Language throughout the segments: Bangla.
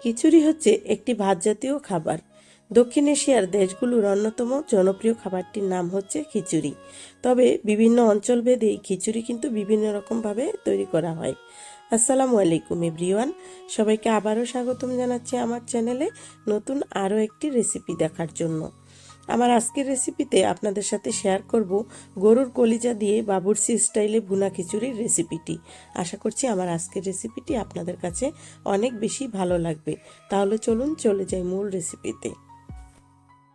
খিচুড়ি হচ্ছে একটি ভাত জাতীয় খাবার। দক্ষিণ এশিয়ার দেশগুলোর অন্যতম জনপ্রিয় খাবারটির নাম হচ্ছে খিচুড়ি। তবে বিভিন্ন অঞ্চলভেদে এই খিচুড়ি কিন্তু বিভিন্ন রকমভাবে তৈরি করা হয়। আসসালামু আলাইকুম এভরিওয়ান, সবাইকে আবারও স্বাগতম জানাচ্ছি আমার চ্যানেলে নতুন আরও একটি রেসিপি দেখার জন্য। আমার আজকের রেসিপিতে আপনাদের সাথে শেয়ার করব গরুর কলিজা দিয়ে বাবুর্চি স্টাইলে ভুনা খিচুড়ির রেসিপিটি। আশা করছি আমার আজকের রেসিপিটি আপনাদের কাছে অনেক বেশি ভালো লাগবে। তাহলে চলুন চলে যাই মূল রেসিপিতে।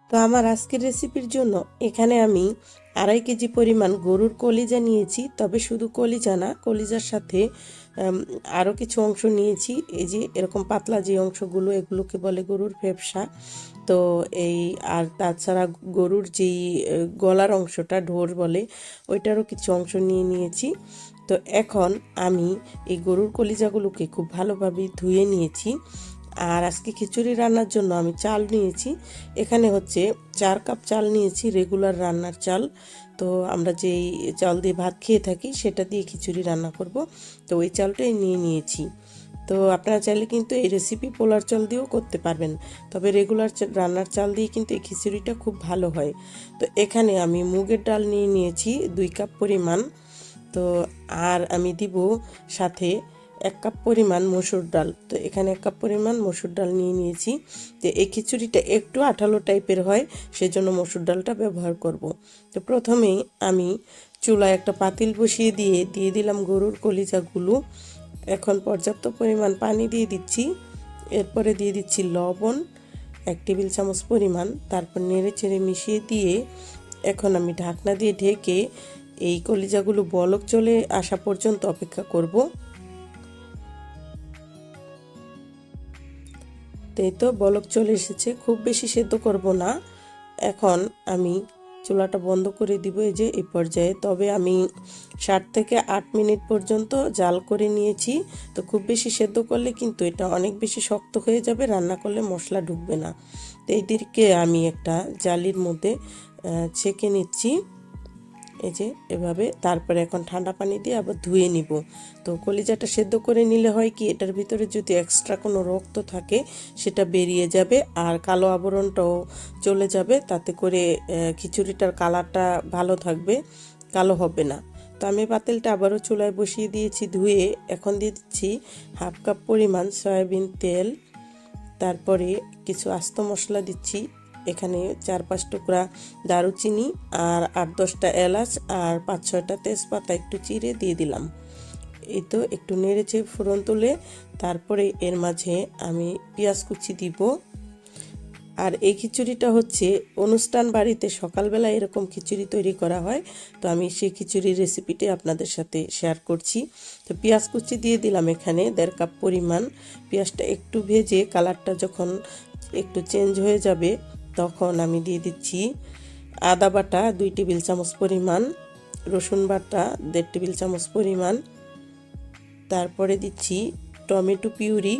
তো আমার আজকের রেসিপির জন্য এখানে আমি 2.5 কেজি পরিমাণ গরুর কলিজা নিয়েছি। তবে শুধু কলিজা না, কলিজার সাথে আরও কিছু অংশ নিয়েছি। এই যে এরকম পাতলা যে অংশগুলো, এগুলোকে বলে গরুর ফেফসা। তো এই আর তাছাড়া গরুর যেই গলার অংশটা ঢোর বলে, ওইটারও কিছু অংশ নিয়ে নিয়েছি। তো এখন আমি এই গরুর কলিজাগুলোকে খুব ভালোভাবে ধুয়ে নিয়েছি। আর আজকে খিচুড়ি রান্নার জন্য আমি চাল নিয়েছি। এখানে হচ্ছে 4 কাপ চাল নিয়েছি, রেগুলার রান্নার চাল। তো আমরা যেই চাল দিয়ে ভাত খেয়ে থাকি সেটা দিয়ে খিচুড়ি রান্না করব। তো ওই চালটাই নিয়ে নিয়েছি। তো আপনারা চাইলে কিন্তু এই রেসিপি পোলার চাল দিয়েও করতে পারবেন, তবে রেগুলার রান্নার চাল দিয়ে কিন্তু এই খিচুড়িটা খুব ভালো হয়। তো এখানে আমি মুগের ডাল নিয়ে নিয়েছি 2 কাপ পরিমাণ। তো আর আমি দিব সাথে 1 কাপ পরিমাণ মসুর ডাল। তো এখানে 1 কাপ পরিমাণ মসুর ডাল নিয়ে নিয়েছি। তো এই খিচুড়িটা একটু আঠালো টাইপের হয়, সেজন্য মসুর ডালটা ব্যবহার করব। তো প্রথমেই আমি চুলায় একটা পাতিল বসিয়ে দিয়ে দিলাম গরুর কলিজাগুলো। এখন পর্যাপ্ত পরিমাণ পানি দিয়ে দিচ্ছি। এরপরে দিয়ে দিচ্ছি লবণ 1 টেবিল চামচ পরিমাণ। তারপর নেড়ে চেড়ে মিশিয়ে দিয়ে এখন আমি ঢাকনা দিয়ে ঢেকে এই কলিজাগুলো বলক চলে আসা পর্যন্ত অপেক্ষা করব। এই তো বলক চলে এসেছে, খুব বেশি সেদ্ধ করব না। এখন আমি চুলাটা বন্ধ করে দিব এই যে এই পর্যায়ে। তবে আমি 7 থেকে 8 মিনিট পর্যন্ত জাল করে নিয়েছি। তো খুব বেশি সেদ্ধ করলে কিন্তু এটা অনেক বেশি শক্ত হয়ে যাবে, রান্না করলে মশলা ঢুকবে না। তো এই দিকে আমি একটা জালির মধ্যে ছেঁকে নিচ্ছি এই যে এভাবে। তারপরে এখন ঠান্ডা পানি দিয়ে আবার ধুয়ে নিব। তো কলিজাটা সেদ্ধ করে নিলে হয় কি, এটার ভিতরে যদি এক্সট্রা কোনো রক্ত থাকে সেটা বেরিয়ে যাবে, আর কালো আবরণটাও চলে যাবে। তাতে করে খিচুড়িটার কালারটা ভালো থাকবে, কালো হবে না। তো আমি পাতিলটা আবারও চুলায় বসিয়ে দিয়েছি ধুয়ে। এখন দিয়ে দিচ্ছি 1/2 কাপ পরিমাণ সয়াবিন তেল। তারপরে কিছু আস্ত মশলা দিচ্ছি। এখানে 4-5 টুকরা দারুচিনি আর 8-10টা এলাচ আর 5-6টা তেজপাতা একটু চিড়ে দিয়ে দিলাম। এই তো একটু নেড়েচে ফোড়ন তুলে তারপরে এর মাঝে আমি পেঁয়াজ কুচি দিব। আর এই খিচুড়িটা হচ্ছে অনুষ্ঠান বাড়িতে সকালবেলা এরকম খিচুড়ি তৈরি করা হয়। তো আমি সেই খিচুড়ির রেসিপিটি আপনাদের সাথে শেয়ার করছি। তো পেঁয়াজ কুচি দিয়ে দিলাম এখানে 1.5 কাপ পরিমাণ। পেঁয়াজটা একটু ভেজে কালারটা যখন একটু চেঞ্জ হয়ে যাবে তখন আমি দিয়ে দিচ্ছি আদা বাটা 2 টেবিল চামচ পরিমাণ, রসুন বাটা 1.5 টেবিল চামচ পরিমাণ। তারপরে দিচ্ছি টমেটো পিউরি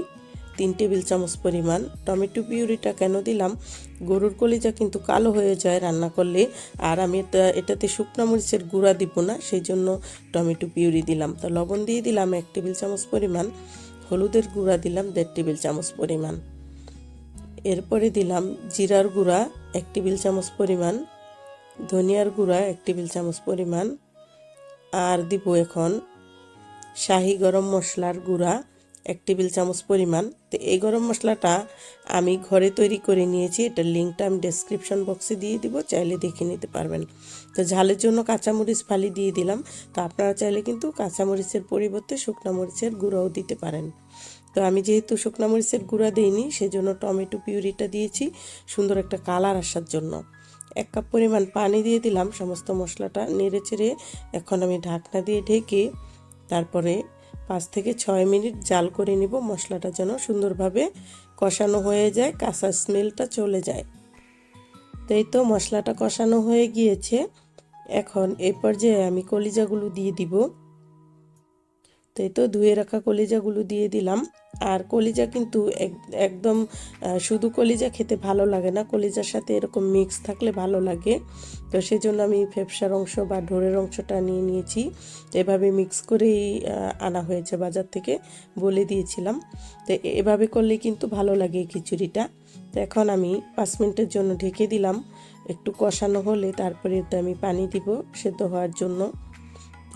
3 টেবিল চামচ পরিমাণ। টমেটো পিউরিটা কেন দিলাম, গরুর কলিজা কিন্তু কালো হয়ে যায় রান্না করলে, আর আমি এটাতে শুকনো মরিচের গুঁড়া দিব না, সেই জন্য টমেটো পিউরি দিলাম। তো লবণ দিয়ে দিলাম 1 টেবিল চামচ পরিমাণ, হলুদের গুঁড়া দিলাম 1.5 টেবিল চামচ পরিমাণ। এরপরে দিলাম জিরার গুঁড়া 1 টেবিল চামচ পরিমাণ, ধনিয়ার গুঁড়া 1 টেবিল চামচ পরিমাণ, আর দিব এখন শাহি গরম মশলার গুঁড়া 1 টেবিল চামচ পরিমাণ। তো এই গরম মশলাটা আমি ঘরে তৈরি করে নিয়েছি, এটার লিঙ্কটা আমি ডেসক্রিপশন বক্সে দিয়ে দিব, চাইলে দেখে নিতে পারবেন। তো ঝালের জন্য কাঁচামরিচ ফালি দিয়ে দিলাম। তো আপনারা চাইলে কিন্তু কাঁচামরিচের পরিবর্তে শুকনো মরিচের গুঁড়াও দিতে পারেন। তো আমি যেহেতু শুকনো মরিচের গুঁড়া দিইনি, সেজন্য টমেটো পিউরিটা দিয়েছি সুন্দর একটা কালার আসার জন্য। 1 কাপ পরিমাণ পানি দিয়ে দিলাম। সমস্ত মশলাটা নেড়ে চেড়ে এখন আমি ঢাকনা দিয়ে ঢেকে তারপরে 5 থেকে 6 মিনিট জাল করে নিব, মশলাটা যেন সুন্দরভাবে কষানো হয়ে যায়, কাঁচা স্মেলটা চলে যায়। তো এই তো মশলাটা কষানো হয়ে গিয়েছে। এখন এই পর্যায়ে আমি কলিজাগুলো দিয়ে দিব। তো এই তো ধুয়ে রাখা কলিজাগুলো দিয়ে দিলাম। আর কলিজা কিন্তু একদম শুধু কলিজা খেতে ভালো লাগে না, কলিজার সাথে এরকম মিক্স থাকলে ভালো লাগে। তো সেজন্য আমি ফেফসার অংশ বা ঢোরের অংশটা নিয়ে নিয়েছি, এভাবে মিক্স করেই আনা হয়েছে বাজার থেকে, বলে দিয়েছিলাম। তো এভাবে করলে কিন্তু ভালো লাগে এই খিচুড়িটা। তো এখন আমি 5 মিনিটের জন্য ঢেকে দিলাম, একটু কষানো হলে তারপরে এতে আমি পানি দিব সেদ্ধ হওয়ার জন্য।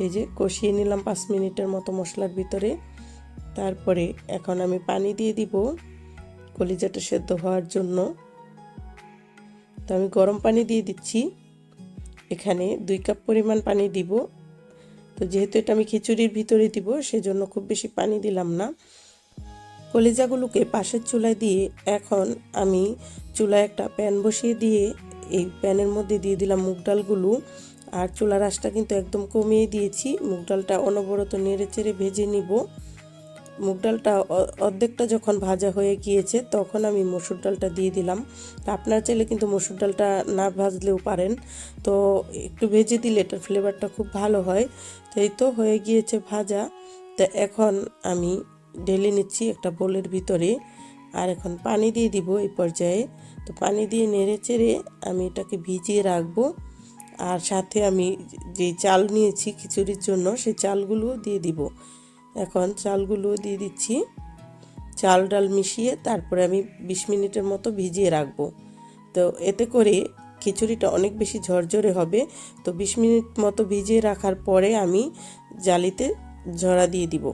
এই যে কষিয়ে নিলাম 5 মিনিটের মতো মশলার ভিতরে। তারপরে এখন আমি পানি দিয়ে দিব কলিজাটা সেদ্ধ হওয়ার জন্য। তো আমি গরম পানি দিয়ে দিচ্ছি, এখানে 2 কাপ পরিমাণ পানি দিব। তো যেহেতু এটা আমি খিচুড়ির ভিতরে দিব সেজন্য খুব বেশি পানি দিলাম না। কলিজাগুলোকে পাশের চুলায় দিয়ে এখন আমি চুলায় একটা প্যান বসিয়ে দিয়ে এই প্যানের মধ্যে দিয়ে দিলাম মুগ ডালগুলো। আর চুলার আঁচটা কিন্তু একদম কমিয়ে দিয়েছি, মুগ ডালটা অনবরত নেড়ে চেড়ে ভেজে নিব। মুগ ডালটা অর্ধেকটা যখন ভাজা হয়ে গিয়েছে তখন আমি মসুর ডালটা দিয়ে দিলাম। তা আপনারা চাইলে কিন্তু মসুর ডালটা না ভাজলেও পারেন, তো একটু ভেজে দিলে এটার ফ্লেভারটা খুব ভালো হয়। তো এই তো হয়ে গিয়েছে ভাজা। তো এখন আমি ঢেলে নিচ্ছি একটা বোলের ভিতরে, আর এখন পানি দিয়ে দিব এই পর্যায়ে। তো পানি দিয়ে নেড়ে চেড়ে আমি এটাকে ভিজিয়ে রাখবো। আর সাথে আমি যে চাল নিয়েছি খিচুড়ির জন্য সেই চালগুলো দিয়ে দিব। এখন চালগুলো দিয়ে দিচ্ছি, চাল ডাল মিশিয়ে তারপরে আমি 20 মিনিটের মতো ভিজিয়ে রাখবো। তো এতে করে খিচুড়িটা অনেক বেশি ঝরঝরে হবে। তো 20 মিনিট মতো ভিজিয়ে রাখার পরে আমি জালিতে ঝরা দিয়ে দিব।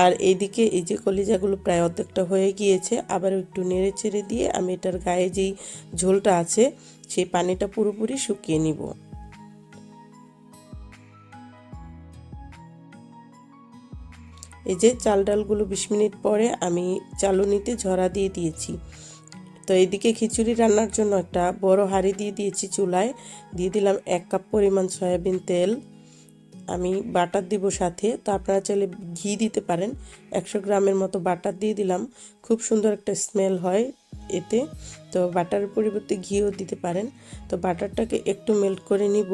আর এইদিকে এই যে কলিজাগুলো প্রায় অর্ধেকটা হয়ে গিয়েছে, আবার একটু নেড়ে চেড়ে দিয়ে আমি এটার গায়ে যেই ঝোলটা আছে সেই পানিটা পুরোপুরি শুকিয়ে নিব। এই যে চাল ডালগুলো 20 মিনিট পরে আমি চালুনিতে ঝরা দিয়ে দিয়েছি। তো এইদিকে খিচুড়ি রান্নার জন্য একটা বড় হাঁড়ি দিয়ে দিয়েছি চুলায়, দিয়ে দিলাম 1 কাপ পরিমাণ সয়াবিন তেল। আমি বাটার দিব সাথে, তো আপনারা চাইলে ঘি দিতে পারেন। 100 গ্রামের মতো বাটার দিয়ে দিলাম, খুব সুন্দর একটা স্মেল হয় এতে। তো বাটারের পরিবর্তে ঘিও দিতে পারেন। তো বাটারটাকে একটু মেল্ট করে নিব।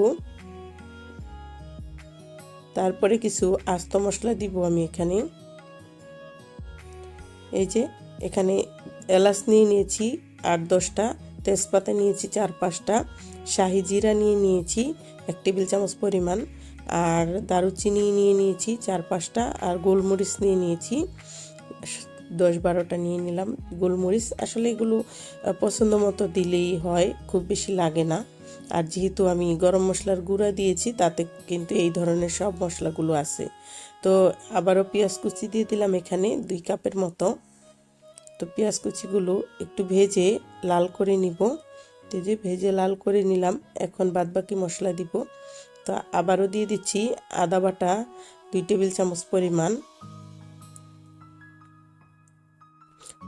তারপরে কিছু আস্ত মশলা দিব আমি এখানে। এই যে এখানে এলাচ নিয়ে নিয়েছি 8-10টা, তেজপাতা নিয়েছি 4-5টা, শাহি জিরা নিয়ে নিয়েছি 1 টেবিল চামচ পরিমাণ, আর দারুচিনি নিয়ে নিয়েছি 4-5টা, আর গোলমরিচ নিয়ে নিয়েছি 10-12টা নিয়ে নিলাম গোলমরিচ। আসলে এগুলো পছন্দ মতো দিলেই হয়, খুব বেশি লাগে না। আর যেহেতু আমি গরম মশলার গুঁড়া দিয়েছি তাতে কিন্তু এই ধরনের সব মশলাগুলো আছে। তো আবারও পেঁয়াজ কুচি দিয়ে দিলাম এখানে 2 কাপের মতো। তো পেঁয়াজ কুচিগুলো একটু ভেজে লাল করে নিব। তো যে ভেজে লাল করে নিলাম, এখন বাদবাকি মশলা দিব। তো আবারও দিয়ে দিচ্ছি আদা বাটা 2 টেবিল চামচ পরিমাণ,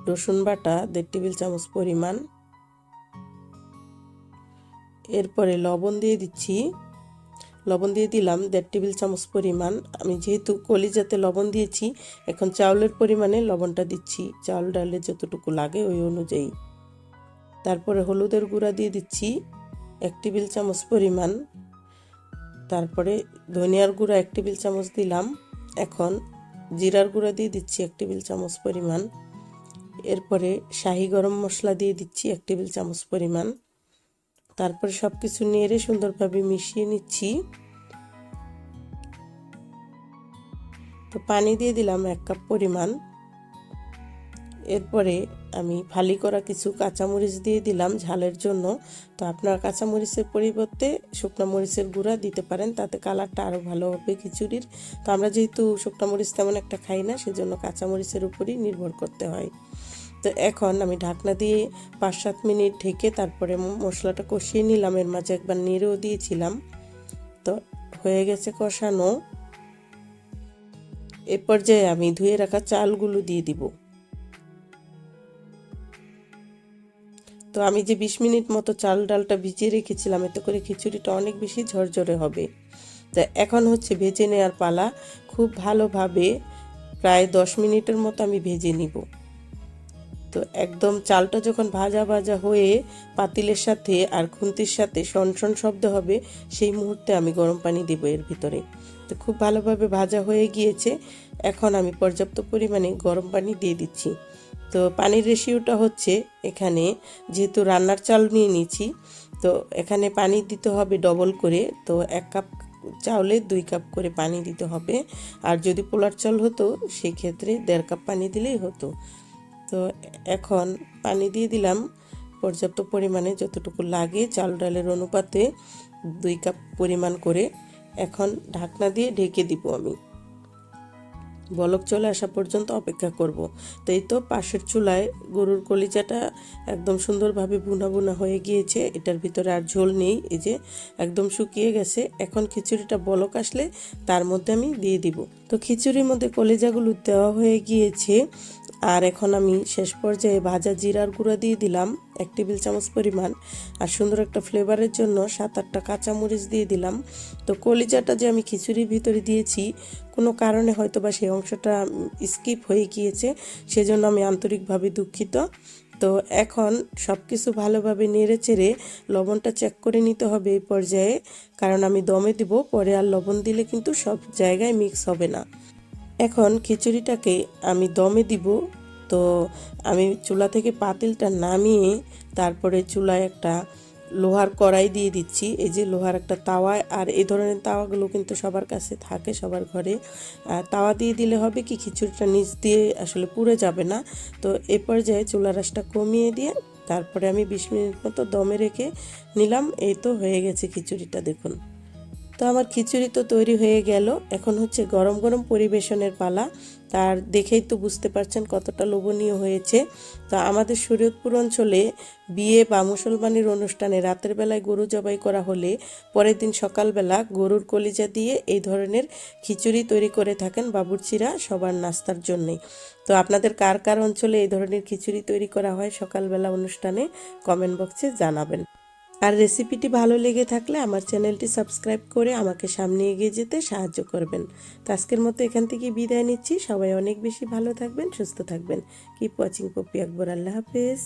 রসুন বাটা 1.5 টেবিল চামচ পরিমাণ, এরপরে লবণ দিয়ে দিচ্ছি। লবণ দিয়ে দিলাম 1.5 টেবিল চামচ পরিমাণ। আমি যেহেতু কলিজাতে লবণ দিয়েছি, এখন চাউলের পরিমাণে লবণটা দিচ্ছি, চাউল ডালে যতটুকু লাগে ওই অনুযায়ী। তারপরে হলুদের গুঁড়া দিয়ে দিচ্ছি 1 টেবিল চামচ পরিমাণ। তারপরে ধনিয়ার গুঁড়া 1 টেবিল চামচ দিলাম। এখন জিরার গুঁড়া দিয়ে দিচ্ছি 1 টেবিল চামচ পরিমাণ। এরপরে শাহি গরম মশলা দিয়ে দিচ্ছি 1 টেবিল চামচ পরিমাণ। তারপরে সব কিছু নেড়ে সুন্দরভাবে মিশিয়ে নিচ্ছি। তো পানি দিয়ে দিলাম 1 কাপ পরিমাণ। এরপরে আমি ফালি করা কিছু কাঁচামরিচ দিয়ে দিলাম ঝালের জন্য। তো আপনারা কাঁচামরিচের পরিবর্তে শুকনো মরিচের গুঁড়া দিতে পারেন, তাতে কালারটা আরও ভালো হবে খিচুড়ির। তো আমরা যেহেতু শুকনো মরিচ তেমন একটা খাই না, সেজন্য কাঁচামরিচের উপরই নির্ভর করতে হয়। তো এখন আমি ঢাকনা দিয়ে 5-7 মিনিট ঢেকে তারপরে মশলাটা কষিয়ে নিলাম, এর মাঝে একবার নেড়েও দিয়েছিলাম। তো হয়ে গেছে কষানো। এ পর্যায়ে আমি ধুয়ে রাখা চালগুলো দিয়ে দিব। তো আমি যে 20 মিনিট মতো চাল ডালটা ভিজিয়ে রেখেছিলাম, এতে করে খিচুড়িটা অনেক বেশি ঝরঝরে হবে। তো এখন হচ্ছে ভেজে নেওয়ার পালা। খুব ভালোভাবে প্রায় 10 মিনিটের মতো আমি ভেজে নিব। তো একদম চালটা যখন ভাজা ভাজা হয়ে পাতিলের সাথে আর খুন্তির সাথে সনসন শব্দ হবে, সেই মুহূর্তে আমি গরম পানি দেব এর ভিতরে। তো খুব ভালোভাবে ভাজা হয়ে গিয়েছে। এখন আমি পর্যাপ্ত পরিমাণে গরম পানি দিয়ে দিচ্ছি। তো পানির রেশিওটা হচ্ছে, এখানে যেহেতু রান্নার চাল নিয়ে নিয়েছি, তো এখানে পানি দিতে হবে ডবল করে। তো 1 কাপ চাউলে 2 কাপ করে পানি দিতে হবে। আর যদি পোলার চাল হতো সেক্ষেত্রে 1.5 কাপ পানি দিলেই হতো। তো এখন পানি দিয়ে দিলাম পর্যাপ্ত পরিমাণে, যতটুকু লাগে চাল ডালের অনুপাতে 2 কাপ পরিমাণ করে। এখন ঢাকনা দিয়ে ঢেকে দিব আমি, বলক চলে আসা পর্যন্ত অপেক্ষা করব। তো এই তো পাশের চুলায় গরুর কলিজাটা একদম সুন্দরভাবে ভুনা ভুনা হয়ে গিয়েছে, এটার ভিতরে আর ঝোল নেই, এই যে একদম শুকিয়ে গেছে। এখন খিচুড়িটা বলক আসলে তার মধ্যে আমি দিয়ে দিব। তো খিচুড়ির মধ্যে কলিজাগুলো দেওয়া হয়ে গিয়েছে। আর এখন আমি শেষ পর্যায়ে ভাজা জিরার গুঁড়া দিয়ে দিলাম 1 টেবিল চামচ পরিমাণ। আর সুন্দর একটা ফ্লেভারের জন্য 7-8টা কাঁচামরিচ দিয়ে দিলাম। তো কলিজাটা যে আমি খিচুড়ির ভিতরে দিয়েছি, কোনো কারণে হয়তো বা সেই অংশটা স্কিপ হয়ে গিয়েছে, সেজন্য আমি আন্তরিকভাবে দুঃখিত। তো এখন সব কিছু ভালোভাবে নেড়ে চেড়ে লবণটা চেক করে নিতে হবে এই পর্যায়ে, কারণ আমি দমে দিব, পরে আর লবণ দিলে কিন্তু সব জায়গায় মিক্স হবে না। এখন খিচুড়িটাকে আমি দমে দিব। তো আমি চুলা থেকে পাতিলটা নামিয়ে তারপরে চুলায় একটা লোহার কড়াই দিয়ে দিচ্ছি। এই যে লোহার একটা তাওয়া, আর এই ধরনের তাওয়াগুলো কিন্তু সবার কাছে থাকে, সবার ঘরে। তাওয়া দিয়ে দিলে হবে কি, খিচুড়িটা নিচ দিয়ে আসলে পুড়ে যাবে না। তো এ পর্যায়ে চুলার আঁচটা কমিয়ে দিয়ে তারপরে আমি 20 মিনিট মতো দমে রেখে নিলাম। এই তো হয়ে গেছে খিচুড়িটা, দেখুন। তো আমার খিচুড়ি তো তৈরি হয়ে গেল। এখন হচ্ছে গরম গরম পরিবেশনের পালা। তার দেখেই তো বুঝতে পারছেন কতটা লোভনীয় হয়েছে। তো আমাদের শরীয়তপুর অঞ্চলে বিয়ে বা মুসলমানের অনুষ্ঠানে রাতের বেলায় গরু জবাই করা হলে পরের দিন সকালবেলা গরুর কলিজা দিয়ে এই ধরনের খিচুড়ি তৈরি করে থাকেন বাবুর্চিরা সবার নাস্তার জন্যে। তো আপনাদের কার কার অঞ্চলে এই ধরনের খিচুড়ি তৈরি করা হয় সকালবেলা অনুষ্ঠানে, কমেন্ট বক্সে জানাবেন। আর রেসিপিটি ভালো লেগে থাকলে আমার চ্যানেলটি সাবস্ক্রাইব করে আমাকে সামনে এগিয়ে যেতে সাহায্য করবেন। তো আজকের মতো এখান থেকে বিদায় নিচ্ছি। সবাই অনেক বেশি ভালো থাকবেন, সুস্থ থাকবেন। কিপ ওয়াচিং পপি আকবর। আল্লাহ হাফেজ।